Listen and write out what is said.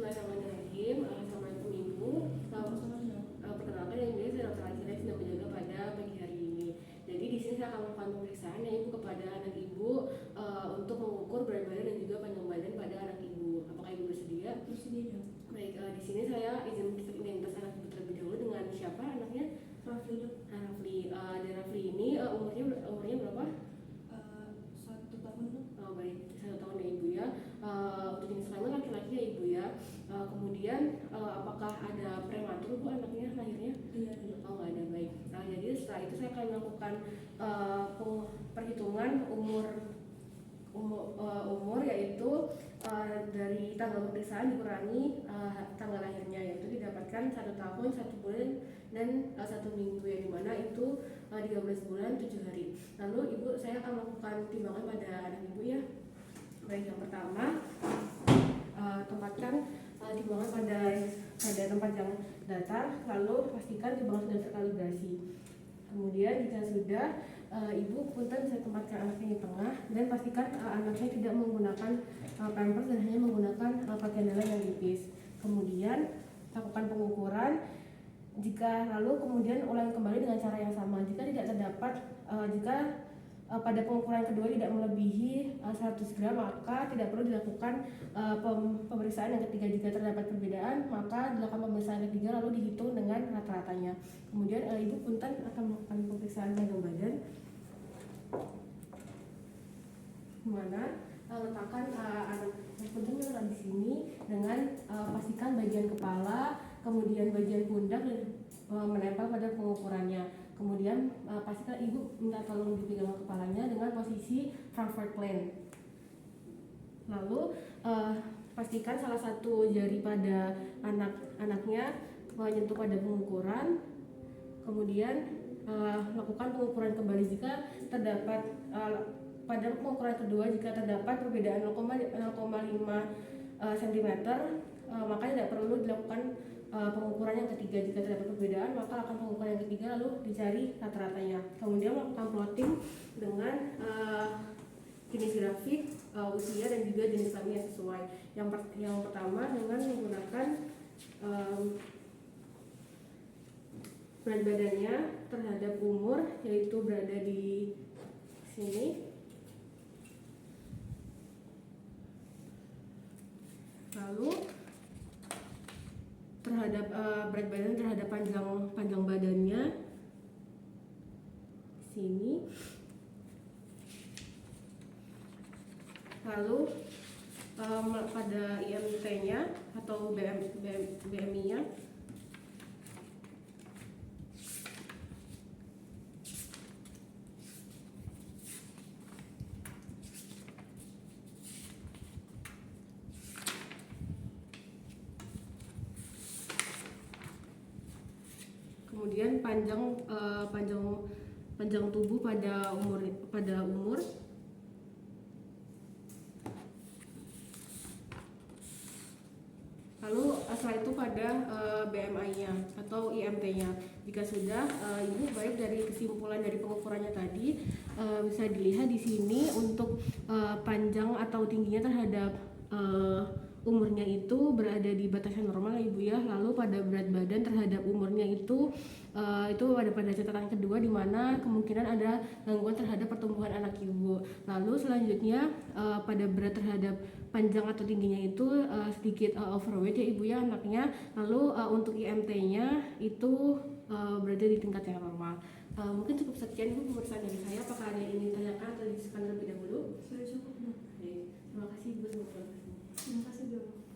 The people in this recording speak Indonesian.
Bismillahirrahmanirrahim. Assalamualaikum Ibu. Perkenalkan yang ini saya Dr. Azira sedang menjaga pada pagi hari ini. Jadi di sini saya akan melakukan pemeriksaan ya Ibu kepada anak Ibu untuk mengukur berat badan dan juga panjang badan pada anak Ibu. Apakah Ibu bersedia? Bersedia. Baik, di sini saya izin identitas anak Ibu terlebih dahulu dengan siapa anaknya? Rafli. Rafli. Dan Rafli ini umurnya berapa? 1 tahun. Baik, 1 tahun ya Ibu ya. Untuk jenis kelamin laki-laki ya Ibu ya. Kemudian apakah ada prematur Bu anaknya lahirnya? Iya. Nggak ada, baik. Jadi setelah itu saya akan melakukan perhitungan umur yaitu dari tanggal pemeriksaan dikurangi tanggal lahirnya, yaitu didapatkan 1 tahun 1 bulan dan 1 minggu, yang dimana itu 13 bulan 7 hari. Lalu Ibu, saya akan melakukan timbangan pada anak Ibu ya. Baik, yang pertama tempatkan timbangan pada tempat yang datar, lalu pastikan timbangan sudah terkalibrasi. Kemudian jika sudah, Ibu punten bisa tempatkan anaknya di tengah dan pastikan anaknya tidak menggunakan pampers dan hanya menggunakan pakaian dalam yang tipis. Kemudian lakukan pengukuran. Lalu kemudian ulangi kembali dengan cara yang sama. Jika tidak terdapat, pada pengukuran kedua tidak melebihi 100 gram, maka tidak perlu dilakukan pemeriksaan yang ketiga. Jika terdapat perbedaan, maka dilakukan pemeriksaan yang ketiga lalu dihitung dengan rata-ratanya. Kemudian Ibu punten akan melakukan pemeriksaan panjang badan, dimana letakkan anak punten di sini dengan pastikan bagian kepala, kemudian bagian pundak menempel pada pengukurannya. Kemudian pastikan Ibu minta tolong dipegang kepalanya dengan posisi forward plane. Lalu pastikan salah satu jari pada anaknya menyentuh pada pengukuran. Kemudian lakukan pengukuran kembali jika terdapat pada pengukuran kedua, jika terdapat perbedaan 0,5 cm, maka tidak perlu dilakukan pengukuran yang ketiga. Jika terdapat perbedaan, maka lakukan pengukuran yang ketiga lalu dicari rata-ratanya. Kemudian melakukan plotting dengan jenis grafik, usia dan juga jenis kelamin yang sesuai. Yang pertama dengan menggunakan berat badannya terhadap umur, yaitu berada di sini. Lalu terhadap berat badan terhadap panjang badannya sini. Lalu pada IMT-nya atau BMI-nya. Kemudian panjang tubuh pada umur. Lalu setelah itu pada BMI-nya atau IMT-nya. Jika sudah, Ibu baik dari kesimpulan dari pengukurannya tadi bisa dilihat di sini untuk panjang atau tingginya terhadap umurnya itu berada di batasan normal ya Ibu ya. Lalu pada berat badan terhadap umurnya itu pada catatan kedua, di mana kemungkinan ada gangguan terhadap pertumbuhan anak Ibu. Lalu selanjutnya pada berat terhadap panjang atau tingginya itu sedikit overweight ya Ibu ya anaknya. Lalu untuk IMT-nya itu berada di tingkat yang normal. Mungkin cukup sekian Ibu pemeriksaan dari saya. Apakah ada yang ingin ditanyakan atau didiskusikan terlebih dahulu? Sudah cukup. Terima kasih Ibu.